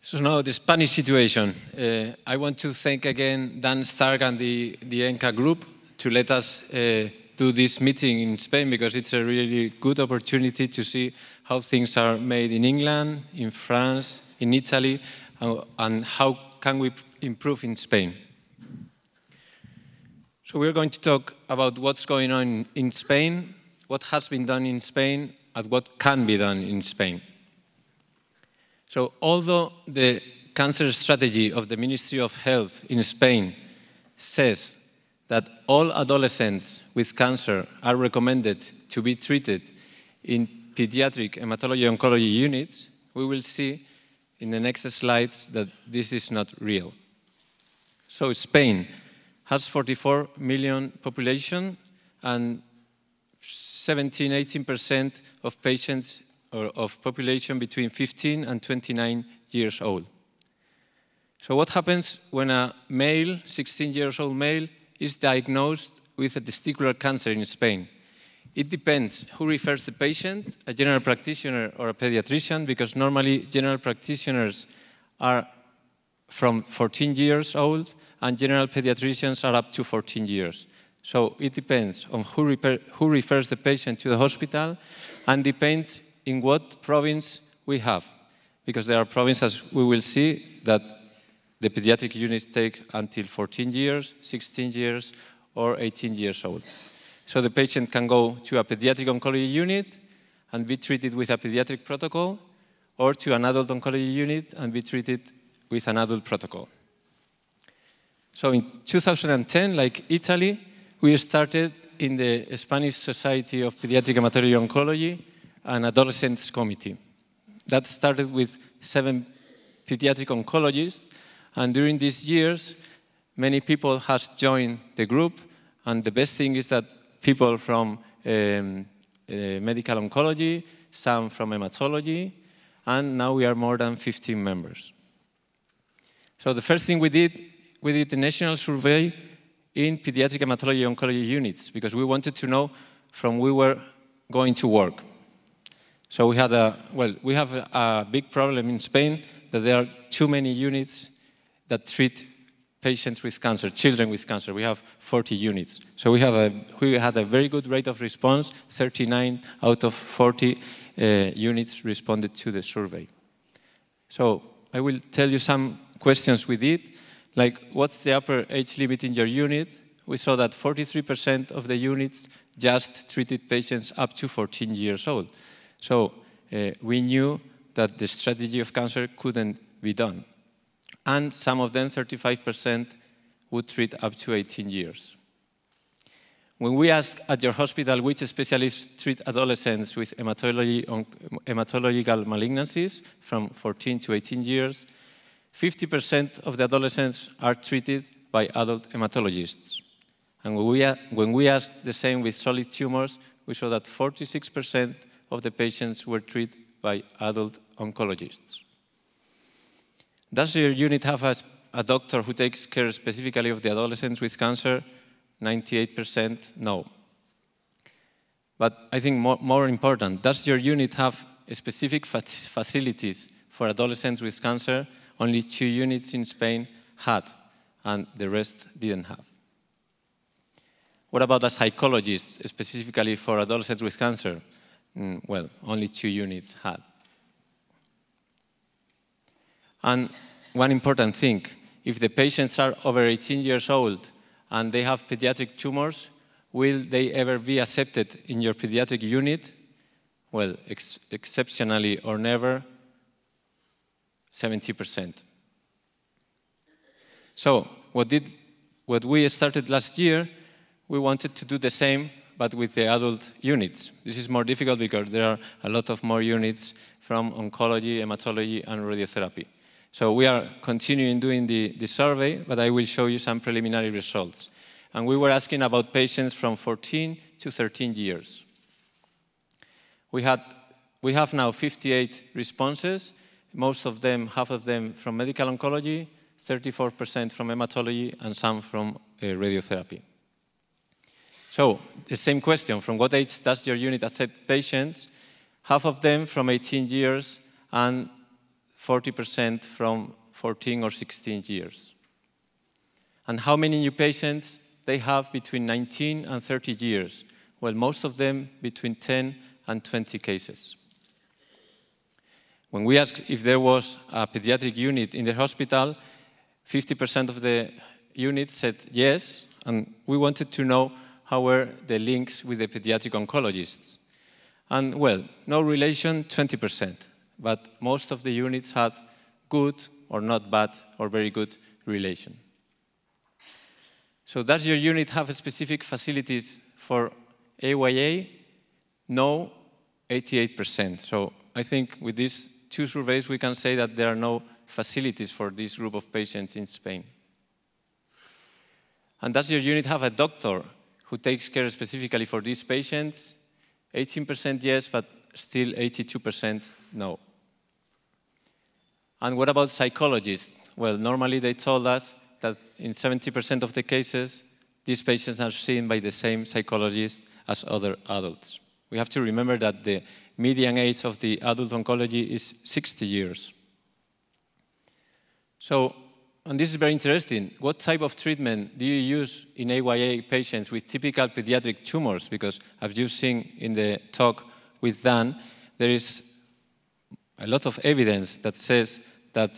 So now the Spanish situation. I want to thank again Dan Stark and the ENCCA group to let us do this meeting in Spain, because it's a really good opportunity to see how things are made in England, in France, in Italy, and how can we improve in Spain. So we're going to talk about what's going on in Spain, what has been done in Spain, and what can be done in Spain. So although the cancer strategy of the Ministry of Health in Spain says that all adolescents with cancer are recommended to be treated in pediatric hematology oncology units, we will see in the next slides that this is not real. So Spain has 44 million population and 17–18% of patients or of population between 15 and 29 years old. So what happens when a male, 16 years old male, is diagnosed with a testicular cancer in Spain? It depends who refers the patient, a general practitioner or a pediatrician, because normally general practitioners are from 14 years old and general pediatricians are up to 14 years. So it depends on who refers the patient to the hospital, and depends in what province we have, because there are provinces, we will see, that the pediatric units take until 14 years, 16 years, or 18 years old. So the patient can go to a pediatric oncology unit and be treated with a pediatric protocol, or to an adult oncology unit and be treated with an adult protocol. So in 2010, like Italy, we started in the Spanish Society of Pediatric Hematology Oncology an adolescents committee. That started with 7 pediatric oncologists, and during these years, many people have joined the group, and the best thing is that people from medical oncology, some from hematology, and now we are more than 15 members. So the first thing we did a national survey in pediatric hematology oncology units, because we wanted to know from where we were going to work. So we have a big problem in Spain, that there are too many units that treat patients with cancer, children with cancer. We have 40 units. So we had a very good rate of response. 39 out of 40 units responded to the survey. So I will tell you some questions we did, like what's the upper age limit in your unit? We saw that 43% of the units just treated patients up to 14 years old. So we knew that the strategy of cancer couldn't be done. And some of them, 35%, would treat up to 18 years. When we asked at your hospital which specialists treat adolescents with hematological malignancies from 14 to 18 years, 50% of the adolescents are treated by adult hematologists. And when we asked the same with solid tumors, we saw that 46% of the patients were treated by adult oncologists. Does your unit have a doctor who takes care specifically of the adolescents with cancer? 98% no. But I think more important, does your unit have specific facilities for adolescents with cancer? Only 2 units in Spain had, and the rest didn't have. What about a psychologist specifically for adolescents with cancer? Well, only 2 units had. And one important thing, if the patients are over 18 years old and they have pediatric tumors, will they ever be accepted in your pediatric unit? Well, exceptionally or never, 70%. So what we started last year, we wanted to do the same, but with the adult units. This is more difficult because there are a lot of more units from oncology, hematology, and radiotherapy. So we are continuing doing the survey, but I will show you some preliminary results. And we were asking about patients from 14 to 13 years. We have now 58 responses, most of them, half of them from medical oncology, 34% from hematology, and some from radiotherapy. So the same question, from what age does your unit accept patients? Half of them from 18 years and 40% from 14 or 16 years. And how many new patients they have between 19 and 30 years? Well, most of them between 10 and 20 cases. When we asked if there was a pediatric unit in the hospital, 50% of the units said yes, and we wanted to know how were the links with the pediatric oncologists. And well, no relation, 20%, but most of the units had good or not bad or very good relation. So does your unit have specific facilities for AYA? No, 88%. So I think with these two surveys we can say that there are no facilities for this group of patients in Spain. And does your unit have a doctor who takes care specifically for these patients? 18% yes, but still 82% no. And what about psychologists? Well, normally they told us that in 70% of the cases, these patients are seen by the same psychologist as other adults. We have to remember that the median age of the adult oncology is 60 years. So, and this is very interesting, what type of treatment do you use in AYA patients with typical pediatric tumors? Because as you've seen in the talk with Dan, there is a lot of evidence that says that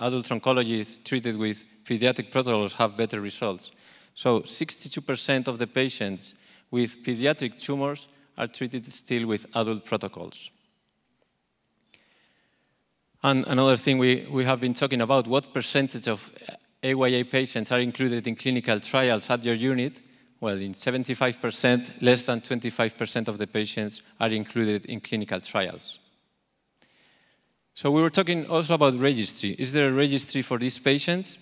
adult oncologists treated with pediatric protocols have better results. So 62% of the patients with pediatric tumors are treated still with adult protocols. And another thing we have been talking about, what percentage of AYA patients are included in clinical trials at your unit? Well, in 75%, less than 25% of the patients are included in clinical trials. So we were talking also about registry. Is there a registry for these patients?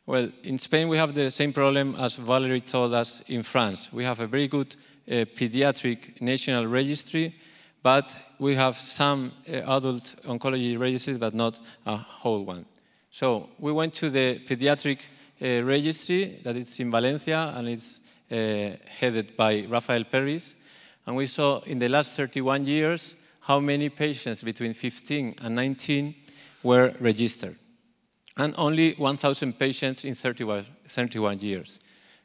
Well, in Spain we have the same problem as Valerie told us in France. We have a very good pediatric national registry, but we have some adult oncology registries, but not a whole one. So we went to the pediatric registry that is in Valencia, and it's headed by Rafael Peris. And we saw in the last 31 years how many patients between 15 and 19 were registered. And only 1,000 patients in 31 years.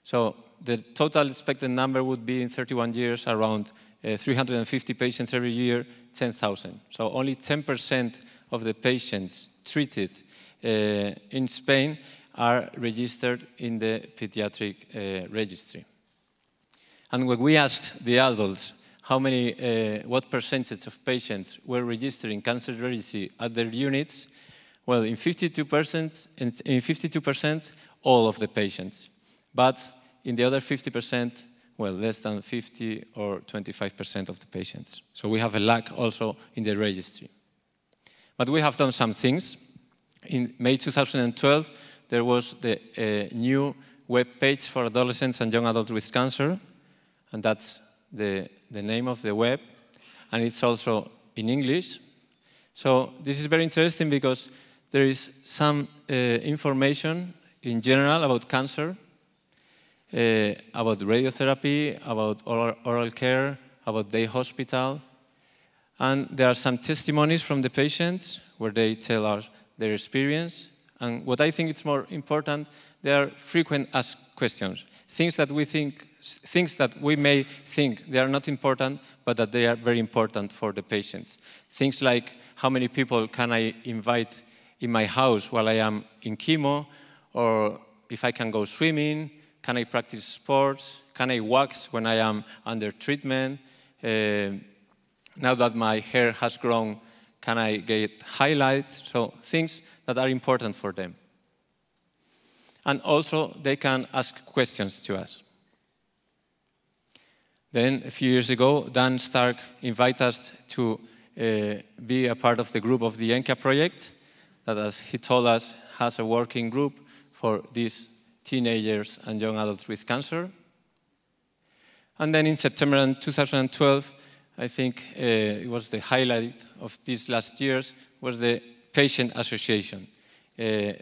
So the total expected number would be in 31 years around 350 patients every year, 10,000. So only 10% of the patients treated in Spain are registered in the pediatric registry. And when we asked the adults what percentage of patients were registered in cancer registry at their units, well, in 52%, all of the patients. But in the other 50%, well, less than 50 or 25% of the patients. So we have a lack also in the registry. But we have done some things. In May 2012, there was the new web page for adolescents and young adults with cancer, and that's the name of the web, and it's also in English. So this is very interesting because there is some information in general about cancer, about radiotherapy, about oral care, about day hospital. And there are some testimonies from the patients where they tell us their experience. And what I think is more important, there are frequent asked questions. Things that we may think they are not important, but that they are very important for the patients. Things like how many people can I invite in my house while I am in chemo, or if I can go swimming, can I practice sports, can I wax when I am under treatment, now that my hair has grown, can I get highlights, so things that are important for them. And also they can ask questions to us. Then a few years ago, Dan Stark invited us to be a part of the group of the ENCCA project, that, as he told us, has a working group for these teenagers and young adults with cancer. And then in September 2012, I think it was the highlight of these last years, was the Patient Association.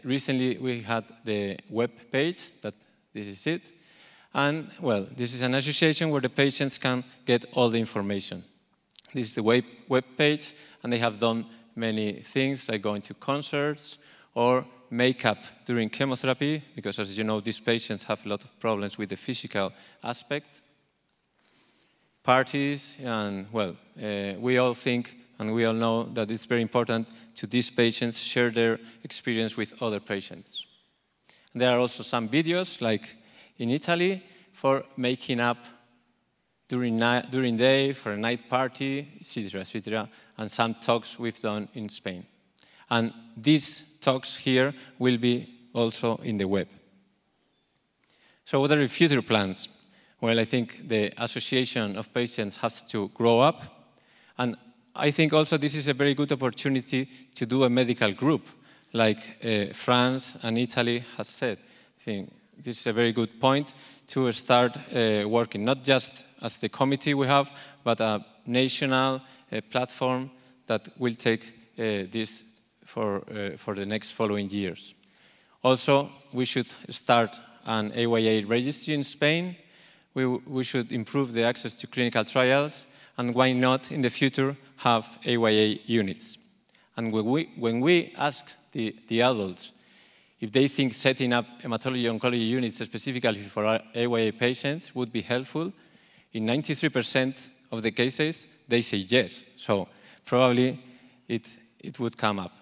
Recently we had the web page, that this is it. And, well, this is an association where the patients can get all the information. This is the web page, and they have done many things like going to concerts or makeup during chemotherapy, because as you know, these patients have a lot of problems with the physical aspect. Parties, and well, we all think and we all know that it's very important to these patients share their experience with other patients. And there are also some videos, like in Italy, for making up during day, for a night party, etc., etc., and some talks we've done in Spain. And these talks here will be also in the web. So what are the future plans? Well, I think the Association of Patients has to grow up, and I think also this is a very good opportunity to do a medical group, like France and Italy has said. I think this is a very good point to start working, not just as the committee we have, but a national platform that will take this for the next following years. Also, we should start an AYA registry in Spain. We should improve the access to clinical trials, and why not in the future have AYA units. And when we ask the adults if they think setting up hematology-oncology units specifically for AYA patients would be helpful, in 93% of the cases, they say yes. So probably it would come up.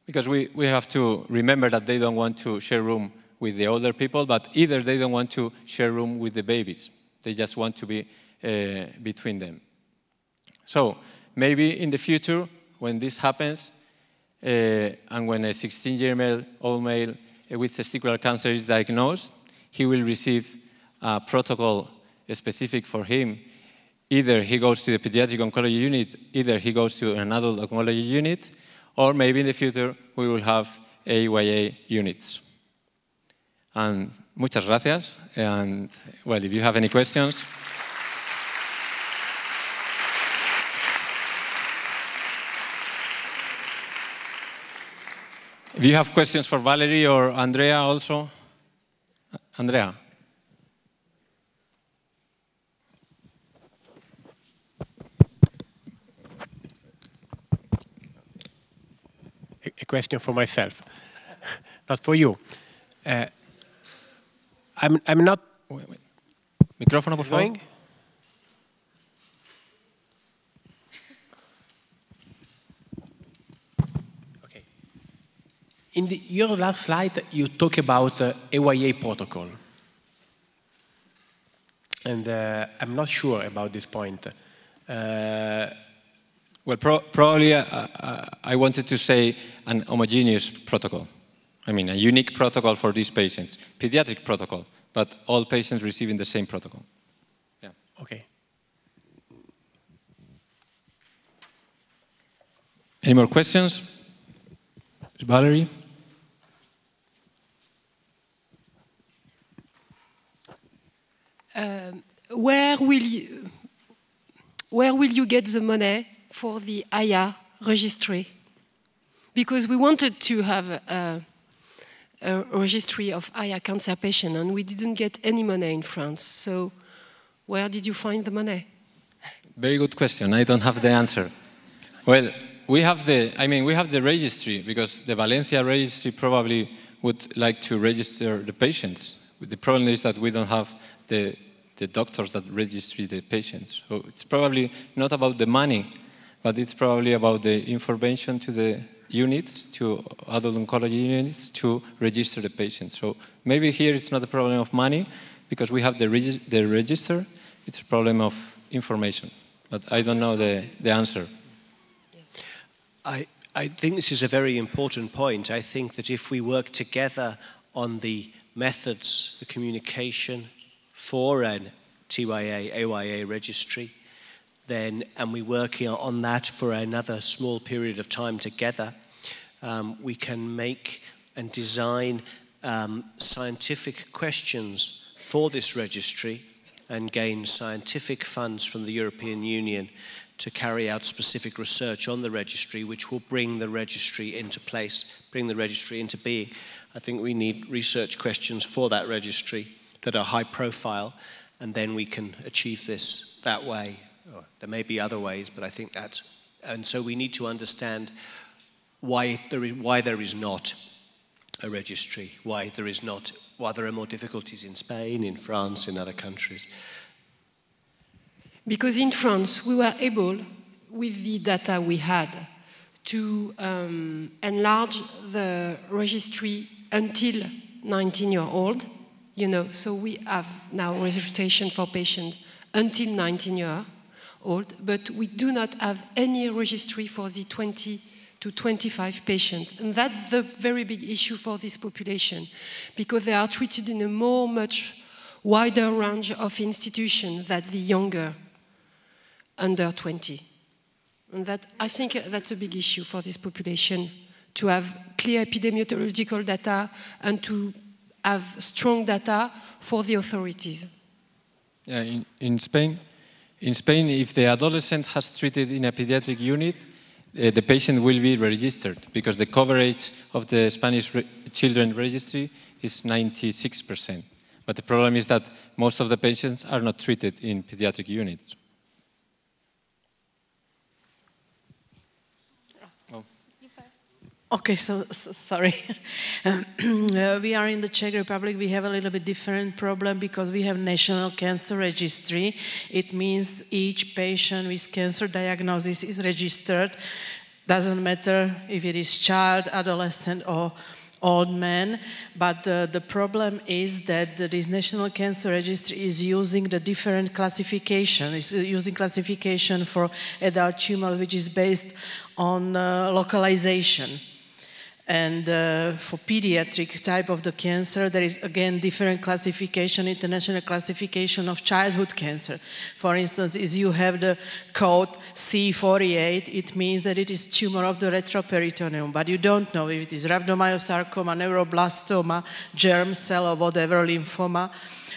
Because we have to remember that they don't want to share room with the older people, but either they don't want to share room with the babies. They just want to be between them. So maybe in the future, when this happens, and when a 16-year-old male with testicular cancer is diagnosed, he will receive a protocol specific for him. Either he goes to the pediatric oncology unit, either he goes to an adult oncology unit, or maybe in the future we will have AYA units. And muchas gracias. And well, if you have any questions. If you have questions for Valerie or Andrea also. Andrea. A question for myself, not for you. I'm not... Wait. Micrófono, por favor. Okay. In your last slide, you talk about AYA protocol. And I'm not sure about this point. Well, probably I wanted to say an homogeneous protocol. I mean, a unique protocol for these patients. Pediatric protocol, but all patients receiving the same protocol. Yeah. Okay. Any more questions? Valerie? Where will you get the money for the AYA registry? Because we wanted to have a registry of AYA cancer patients, and we didn't get any money in France. So where did you find the money? Very good question. I don't have the answer. Well, we have the registry, because the Valencia registry probably would like to register the patients. The problem is that we don't have the doctors that register the patients. So it's probably not about the money, but it's probably about the information to the units, to adult oncology units, to register the patients. So maybe here it's not a problem of money, because we have the register. It's a problem of information. But I don't know the answer. I think this is a very important point. I think that if we work together on the methods, the communication for an TYA, AYA registry, then, and we work on that for another small period of time together, we can make and design scientific questions for this registry and gain scientific funds from the European Union to carry out specific research on the registry, which will bring the registry into place, bring the registry into being. I think we need research questions for that registry that are high profile, and then we can achieve this that way. There may be other ways, but I think that And so we need to understand why there is not a registry, why there are more difficulties in Spain, in France, in other countries. Because in France, we were able, with the data we had, to enlarge the registry until 19-year-old. You know, so we have now registration for patients until 19-year-old, but we do not have any registry for the 20 to 25 patients. And that's the very big issue for this population, because they are treated in a much wider range of institutions than the younger, under 20. And that, I think that's a big issue for this population, to have clear epidemiological data and to have strong data for the authorities. Yeah, in Spain, if the adolescent has treated in a pediatric unit, the patient will be registered, because the coverage of the Spanish children registry is 96%. But the problem is that most of the patients are not treated in pediatric units. Okay, so sorry. We are in the Czech Republic. We have a little bit different problem because we have National Cancer Registry. It means each patient with cancer diagnosis is registered. Doesn't matter if it is child, adolescent, or old man. But the problem is that this National Cancer Registry is using the different classification. It's using classification for adult tumor, which is based on localization. And for pediatric type of the cancer, there is again different classification, international classification of childhood cancer. For instance, if you have the code C48, it means that it is tumor of the retroperitoneum, but you don't know if it is rhabdomyosarcoma, neuroblastoma, germ cell, or whatever, lymphoma.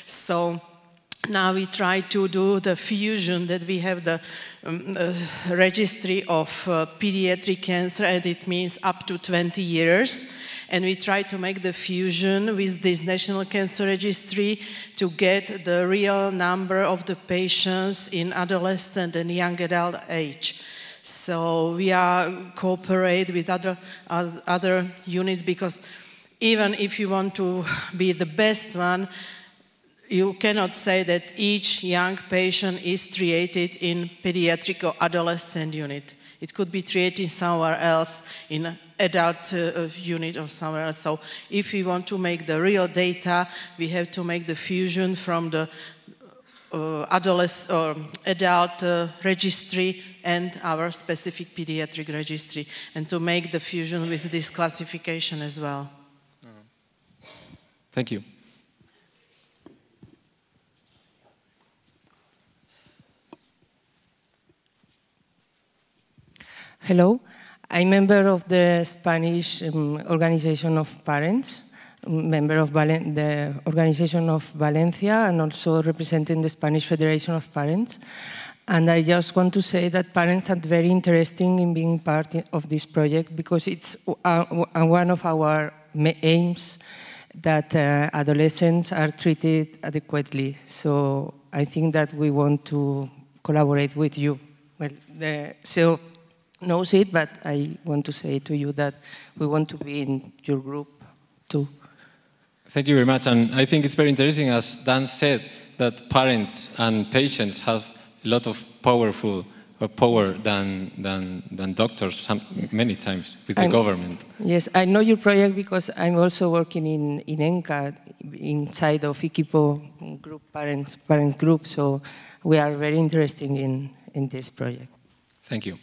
So now we try to do the fusion, that we have the registry of pediatric cancer, and it means up to 20 years. And we try to make the fusion with this National Cancer Registry to get the real number of the patients in adolescent and young adult age. So we are cooperate with other units, because even if you want to be the best one, you cannot say that each young patient is treated in pediatric or adolescent unit. It could be treated somewhere else, in an adult unit or somewhere else. So if we want to make the real data, we have to make the fusion from the adult registry and our specific pediatric registry, and to make the fusion with this classification as well. Thank you. Hello, I'm member of the Spanish Organization of Parents, member of the Organization of Valencia, and also representing the Spanish Federation of Parents. And I just want to say that parents are very interested in being part of this project, because it's one of our aims that adolescents are treated adequately. So I think that we want to collaborate with you. Well, so knows it, but I want to say to you that we want to be in your group too. Thank you very much. And I think it's very interesting, as Dan said, that parents and patients have a lot of power than doctors many times with the government. Yes, I know your project because I'm also working in ENCCA, inside of Equipo group, parents group. So we are very interested in this project. Thank you.